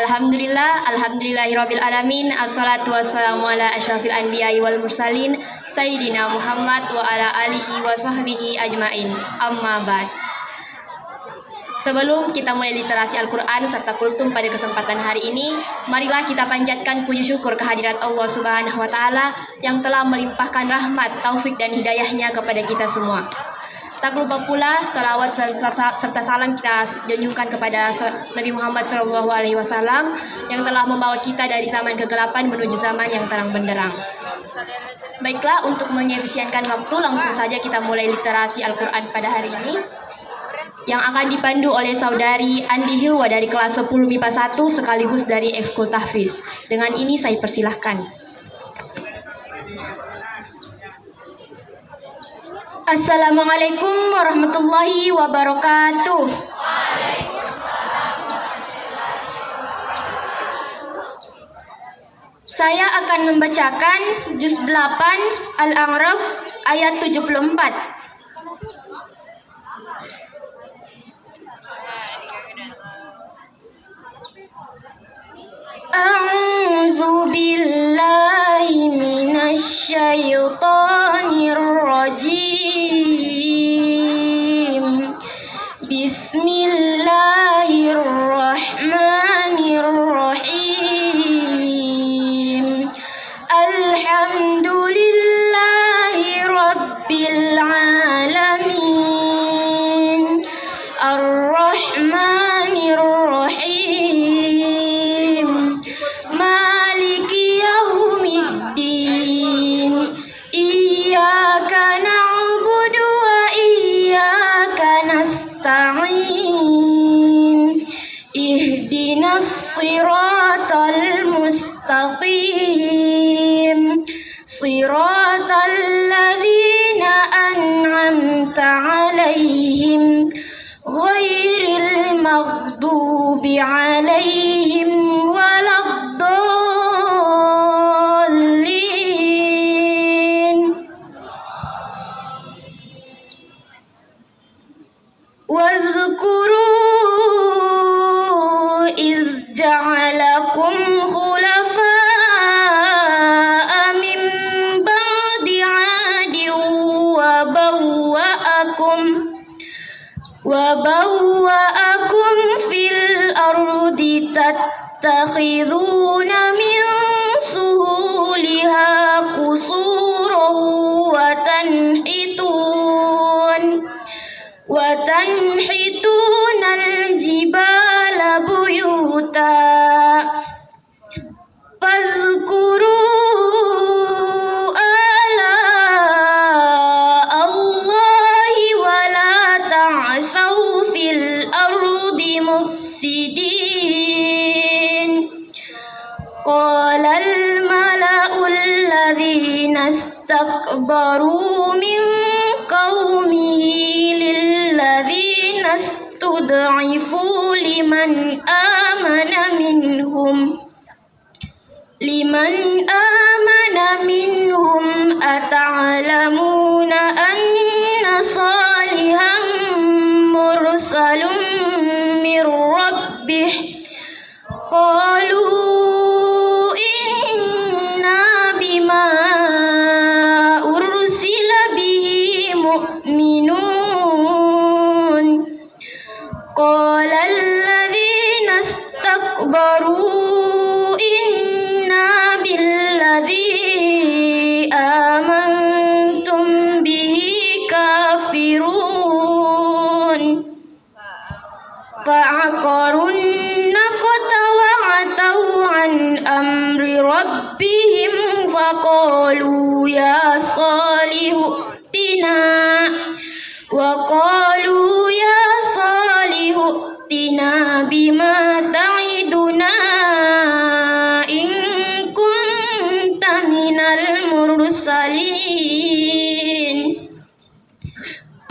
Alhamdulillahirabbil alamin. Assalatu wassalamu ala asyrafil anbiya'i wal mursalin sayyidina Muhammad wa ala alihi wa sahbihi ajmain. Amma ba'd. Sebelum kita mulai literasi Al-Quran serta kultum pada kesempatan hari ini, marilah kita panjatkan puji syukur kehadirat Allah Subhanahu wa Ta'ala yang telah melimpahkan rahmat, taufik, dan hidayahnya kepada kita semua. Tak lupa pula salawat serta salam kita junjungkan kepada Nabi Muhammad SAW yang telah membawa kita dari zaman kegelapan menuju zaman yang terang benderang. Baiklah, untuk mengefisienkan waktu, langsung saja kita mulai literasi Al-Quran pada hari ini, yang akan dipandu oleh saudari Andi Hilwa dari kelas 10 MIPA 1 sekaligus dari Ekskul Tahfiz. Dengan ini saya persilahkan. Assalamualaikum warahmatullahi wabarakatuh. Saya akan membacakan juz 8 Al-A'raf ayat 74. A'udzu billahi minasy syaithanir rajim. Bismillahirrahmanirrahim. Alhamdulillahi rabbil alamin. Ar-Rahmanir Rahim. Maliki yaumiddin. Iyyaka na'budu wa iyyaka nasta'in. Ihdinas siratal mustaqim. Siratal ladzina an'amta 'alaihim ghairil maghdubi 'alaihim waladdallin. Wadhkuru idh ja'alakum khulafa'a min ba'di 'adin wa bawwa'akum fil ardi tattakhidhuna min suhuliha qusuran wa tanhituna al-jibala buyuta. Fadhkuru ala Allahi wa la ta'thaw fil ardi mufsidin. Qala al-mala'u alladhina istakbaru min qawmihi lilladhina istud'ifu liman amana minhum ata'lamuna anna salihan mursalun mir rabbih. Qalu inna bima ursila bihi mu'minun. Qala alladhina istakbaru inna billadhi amantum bihi kafirun. Fa'aqarun naqata wa'atau an amri rabbihim faqalu ya salihu tina bima ta'iduna in kunta minal mursalin.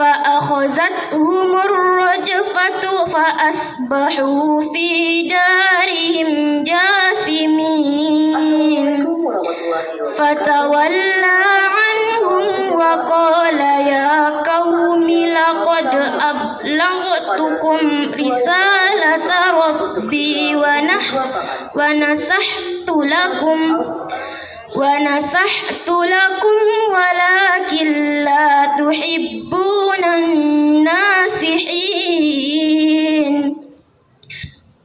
Fa'akhazathumur rajfatu fa'asbahu fi darihim jathimin. Fatawalla anhum wa فقال يا قوم لقد أبلغتكم رسالة ربي ونصحت لكم ولكن لا تحبون الناصحين.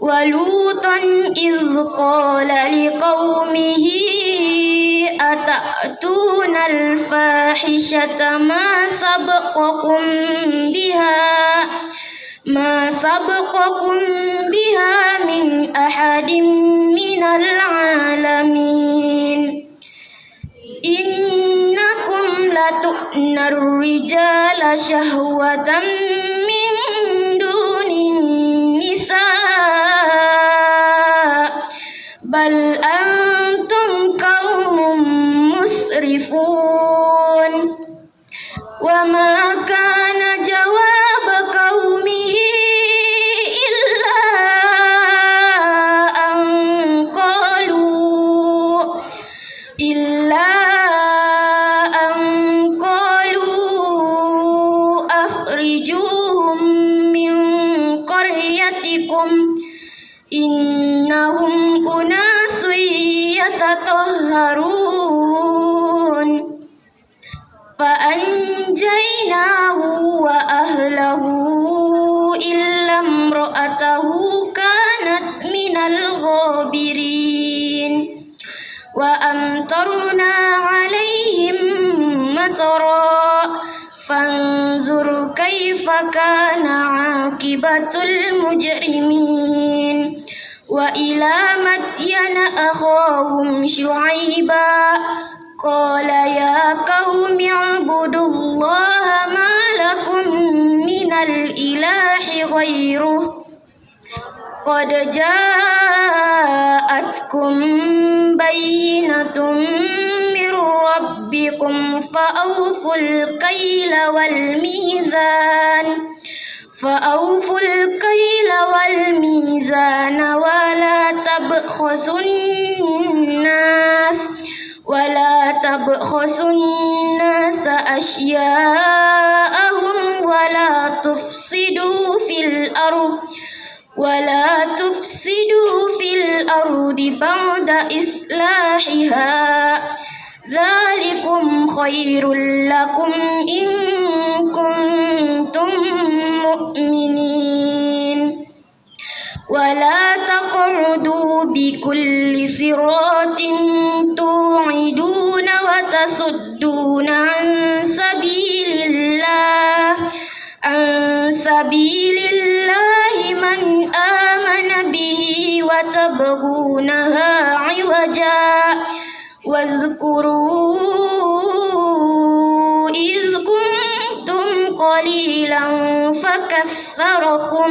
ولوطا إذ قال لقومه أتأتون الفاحشة ما سبقكم بها من أحد من العالمين. إنكم لتؤتون الرجال شهوة من دون النساء بل أنتم قوم مسرفون. وما كان جواب قومه إلا أن قالوا أخرجوهم من قريتكم إنهم أناس يتطهرون. فأنجيناه وأهله إلا امرأته كانت من الغابرين. وأمطرنا عليهم مطرا فانظر كيف كان عاقبة المجرمين. وإلى مدين أخاهم شعيبا قال يا قوم اعبدوا الله ما لكم من الإله غيره قد جاءتكم بينة من ربكم فأوفوا الكيل والميزان ولا تبخسوا الناس أشياءهم ولا تفسدوا في الأرض بعد إصلاحها ذلكم خير لكم إن كنتم مؤمنين. ولا تقعدوا بكل صراط توعدون وتصدون عن سبيل الله من آمن به وتبغونها عوجا. واذكروا إذ كنتم قليلا فكثركم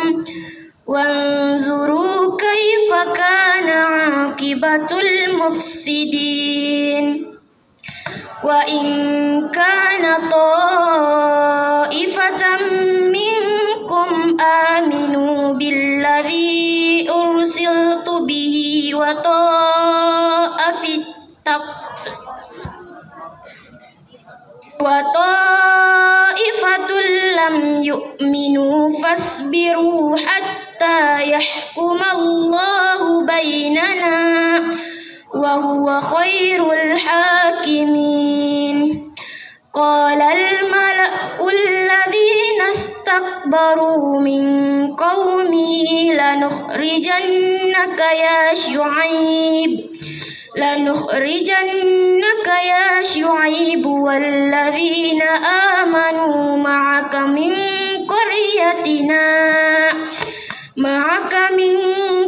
وانظروا كيف كان عاقبة المفسدين. وإن كان طائفة منكم آمنوا بالذي أرسلت به وطائفة لم يؤمنوا فاصبروا حتى يحكم الله بيننا وهو خير الحاكمين. قال الملأ الذين استكبروا من قومه لنخرجنك يا شعيب والذين آمنوا معك من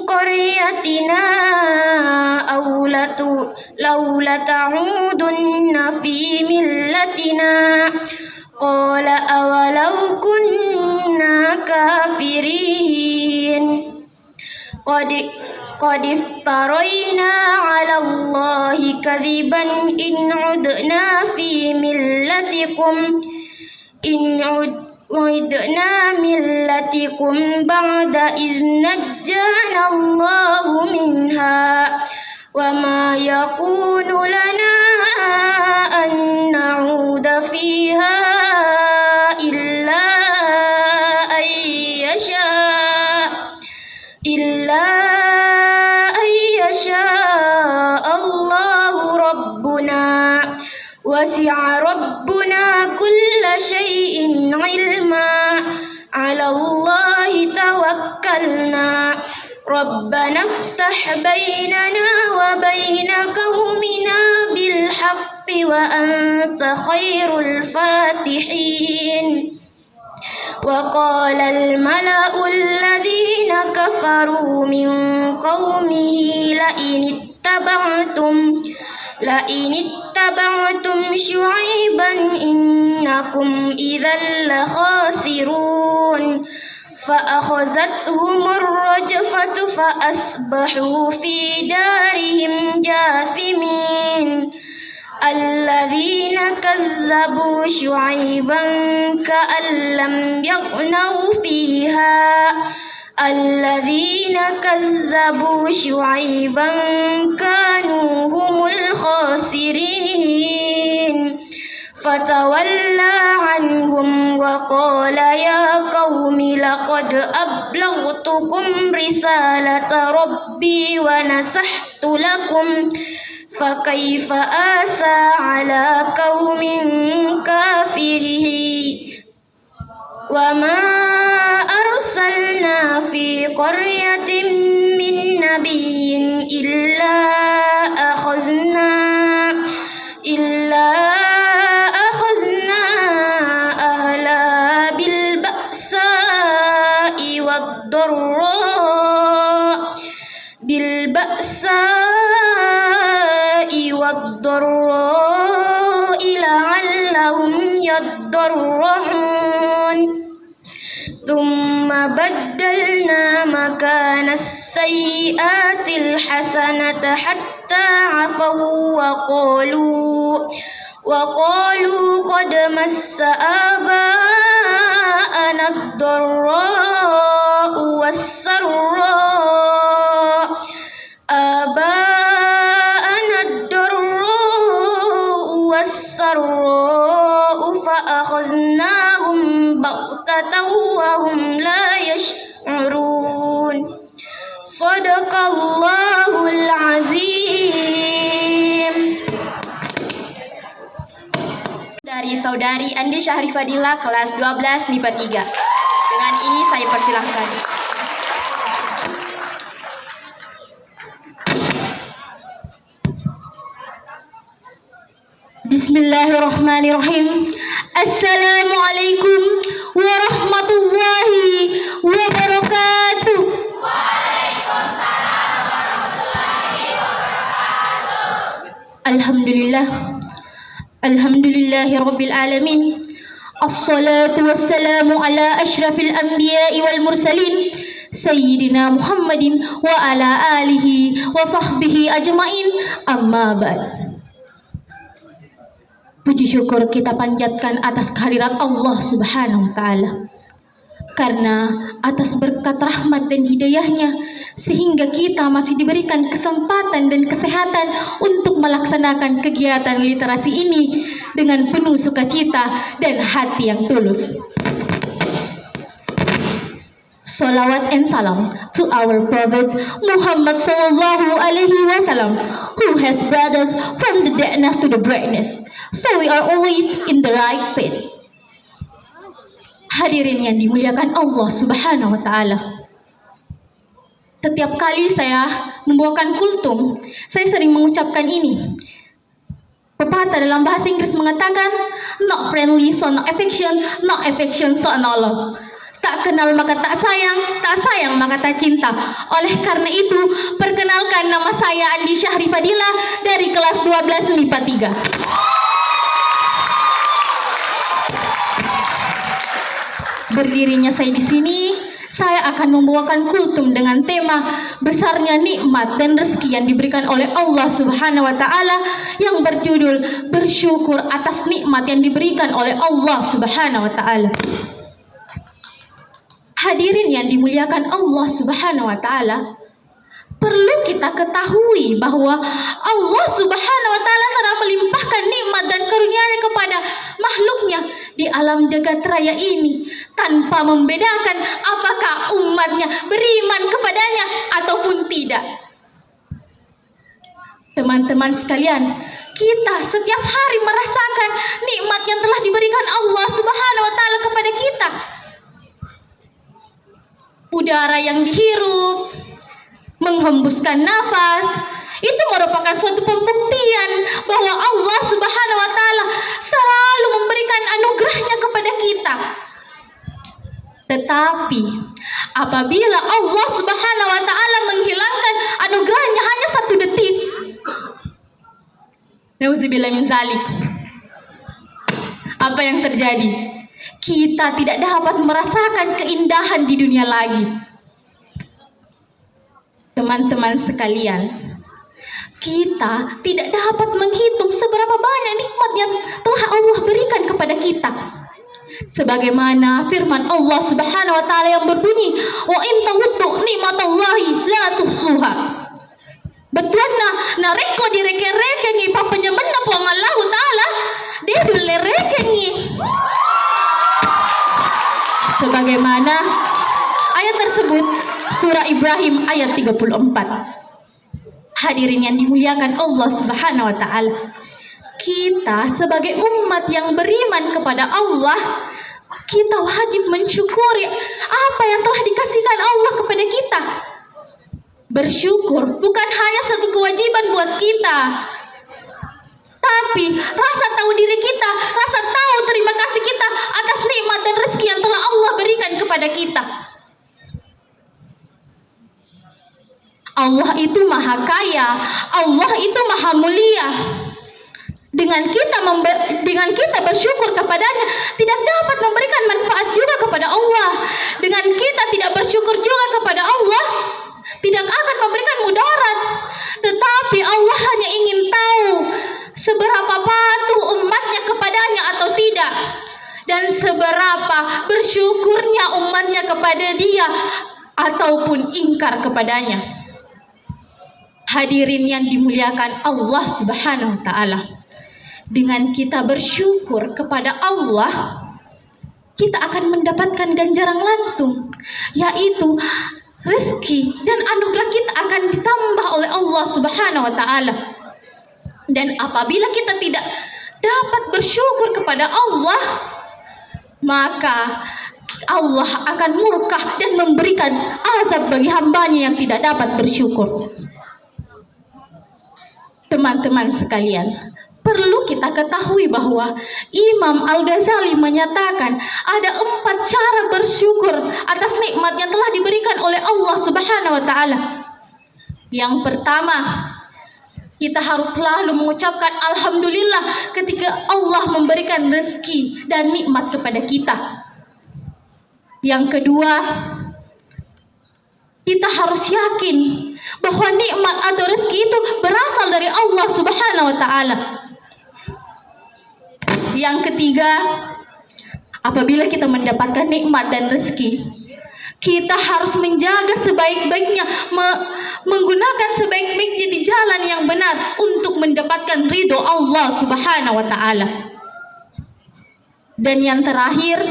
قريتنا أو لتعودن في ملتنا. قال أولو كنا كافرين قد افترينا على الله كذبا إن عدنا ملتكم بعد إذ نجانا الله منها. وما يكون لنا أن نعود فيها توكلنا ربنا افتح بيننا وبين قومنا بالحق وأنت خير الفاتحين. وقال الملأ الذين كفروا من قومه لئن اتبعتم شعيبا إنكم إذا لخاسرون. فأخذتهم الرجفة فأصبحوا في دارهم جاثمين. الذين كذبوا شعيبا كأن لم يغنوا فيها الذين كذبوا شعيبا كانوا هم الخاسرين. فتولى عنهم وقال يا قوم لقد أبلغتكم رسالة ربي ونصحت لكم فكيف آسى على قوم كافرين. وما أرسلنا في قرية من نبي إلا أخذنا أهلها بالبأساء لعلهم يضرعون. ثم بدلنا مكان السيئات الحسنة حتى عفوا وقالوا قد مس آباءنا الضراء والسراء فأخذناهم بغتة وهم لا يشعرون. صدق الله العظيم. Dari Saudari Andi Syahri Fadila kelas 12 MIPA 3. Dengan ini saya persilahkan. Bismillahirrahmanirrahim. Assalamualaikum warahmatullahi wabarakatuh. Waalaikumsalam warahmatullahi wabarakatuh. Alhamdulillahi rabbil alamin. Assalatu wassalamu ala ashrafil anbiya'i wal mursalin Sayyidina Muhammadin wa ala alihi wa sahbihi ajmain. Amma ba'd. Puji syukur kita panjatkan atas kehadirat Allah Subhanahu wa Ta'ala, karena atas berkat rahmat dan hidayahnya sehingga kita masih diberikan kesempatan dan kesehatan untuk melaksanakan kegiatan literasi ini dengan penuh sukacita dan hati yang tulus. Salawat and salam to our Prophet Muhammad sallallahu alaihi wasallam, who has brought us from the darkness to the brightness, so we are always in the right path. Hadirin yang dimuliakan Allah Subhanahu wa Ta'ala, setiap kali saya membawakan kultum, saya sering mengucapkan ini. Pepatah dalam bahasa Inggris mengatakan, not friendly so no affection, no affection so no love. Tak kenal maka tak sayang maka tak cinta. Oleh karena itu, perkenalkan, nama saya Andi Syahri Fadila dari kelas 12 MIPA 3. Berdirinya saya di sini, saya akan membawakan kultum dengan tema besarnya nikmat dan rezeki yang diberikan oleh Allah Subhanahu wa Ta'ala yang berjudul bersyukur atas nikmat yang diberikan oleh Allah Subhanahu wa Ta'ala. Hadirin yang dimuliakan Allah Subhanahu wa Ta'ala, perlu kita ketahui bahwa Allah Subhanahu wa Ta'ala telah melimpahkan nikmat dan karunia-Nya kepada makhluknya di alam jagat raya ini tanpa membedakan apakah umatnya beriman kepadanya ataupun tidak. Teman-teman sekalian, kita setiap hari merasakan nikmat yang telah diberikan Allah Subhanahu wa Ta'ala kepada kita. udara yang dihirup, menghembuskan nafas, itu merupakan suatu pembuktian bahwa Allah Subhanahu wa Ta'ala selalu memberikan anugerahnya kepada kita. Tetapi apabila Allah Subhanahu wa Ta'ala menghilangkan anugerahnya hanya 1 detik, nauzubillah min zalik, apa yang terjadi? Kita tidak dapat merasakan keindahan di dunia lagi. Teman-teman sekalian, kita tidak dapat menghitung seberapa banyak nikmat yang telah Allah berikan kepada kita. Sebagaimana firman Allah Subhanahu wa Ta'ala yang berbunyi, wa in ta'uddu nikmatallahi la tuhsuha. Betul na reko direke-reke ngi papenyemenna po Allah Ta'ala dia dule reke ngi. Sebagaimana ayat tersebut surah Ibrahim ayat 34. Hadirin yang dimuliakan Allah Subhanahu wa Ta'ala, kita sebagai umat yang beriman kepada Allah, kita wajib mensyukuri apa yang telah dikasihkan Allah kepada kita. Bersyukur bukan hanya satu kewajiban buat kita, tapi rasa tahu diri kita, rasa tahu terima kasih kita atas nikmat dan rezeki yang telah Allah berikan kepada kita. Allah itu maha kaya, Allah itu maha mulia. Dengan kita bersyukur kepadanya tidak dapat memberikan manfaat juga kepada Allah. Dengan kita tidak bersyukur juga kepada Allah tidak akan memberikan mudarat. Tetapi Allah hanya ingin tahu seberapa patuh umatnya kepadanya atau tidak, dan seberapa bersyukurnya umatnya kepada dia ataupun ingkar kepadanya. Hadirin yang dimuliakan Allah Subhanahu wa Ta'ala, dengan kita bersyukur kepada Allah, kita akan mendapatkan ganjaran langsung, yaitu rezeki dan anugerah kita akan ditambah oleh Allah Subhanahu wa Ta'ala. Dan apabila kita tidak dapat bersyukur kepada Allah, maka Allah akan murka dan memberikan azab bagi hambanya yang tidak dapat bersyukur. Teman-teman sekalian, perlu kita ketahui bahwa Imam Al-Ghazali menyatakan ada 4 cara bersyukur atas nikmat yang telah diberikan oleh Allah Subhanahu wa Ta'ala. Yang pertama, kita harus selalu mengucapkan alhamdulillah ketika Allah memberikan rezeki dan nikmat kepada kita. Yang kedua, kita harus yakin bahwa nikmat atau rezeki itu berasal dari Allah Subhanahu wa Ta'ala. Yang ketiga, apabila kita mendapatkan nikmat dan rezeki, kita harus menjaga sebaik-baiknya, menggunakan sebaik-baiknya di jalan yang benar untuk mendapatkan ridho Allah Subhanahu wa Ta'ala. Dan yang terakhir,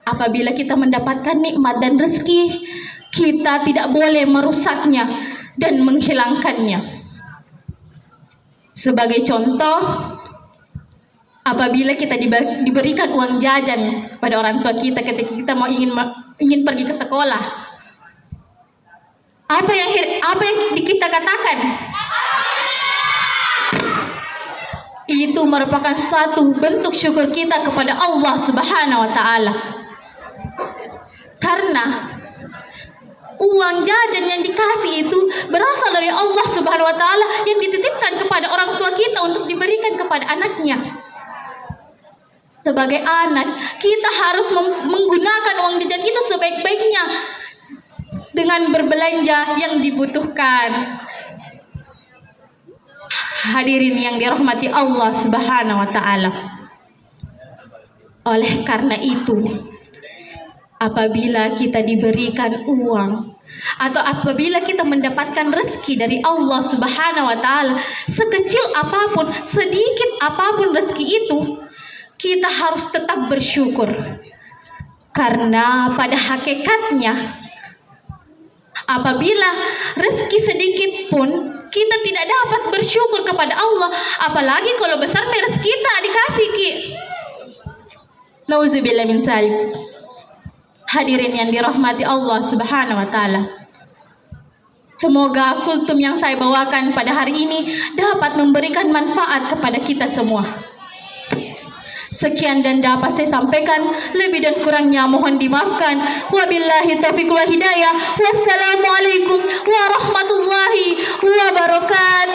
apabila kita mendapatkan nikmat dan rezeki, kita tidak boleh merusaknya dan menghilangkannya. Sebagai contoh, apabila kita diberikan uang jajan pada orang tua kita ketika kita ingin pergi ke sekolah, apa yang kita katakan? Itu merupakan suatu bentuk syukur kita kepada Allah Subhanahu wa Ta'ala. Karena uang jajan yang dikasih itu berasal dari Allah Subhanahu wa Ta'ala yang dititipkan kepada orang tua kita untuk diberikan kepada anaknya. Sebagai anak, kita harus menggunakan uang jajan itu sebaik-baiknya dengan berbelanja yang dibutuhkan. Hadirin yang dirahmati Allah Subhanahu wa Ta'ala. Oleh karena itu, apabila kita diberikan uang atau apabila kita mendapatkan rezeki dari Allah Subhanahu wa Ta'ala, sekecil apapun, sedikit apapun rezeki itu, kita harus tetap bersyukur. Karena pada hakikatnya, apabila rezeki sedikit pun kita tidak dapat bersyukur kepada Allah, apalagi kalau besarnya rezeki kita dikasih ki. Nauzubillah min zalik. Hadirin yang dirahmati Allah Subhanahu wa taala. Semoga kultum yang saya bawakan pada hari ini dapat memberikan manfaat kepada kita semua. Sekian dan dapat saya sampaikan, lebih dan kurangnya mohon dimaafkan. Wabillahi taufiq wal hidayah. Wassalamualaikum warahmatullahi wabarakatuh.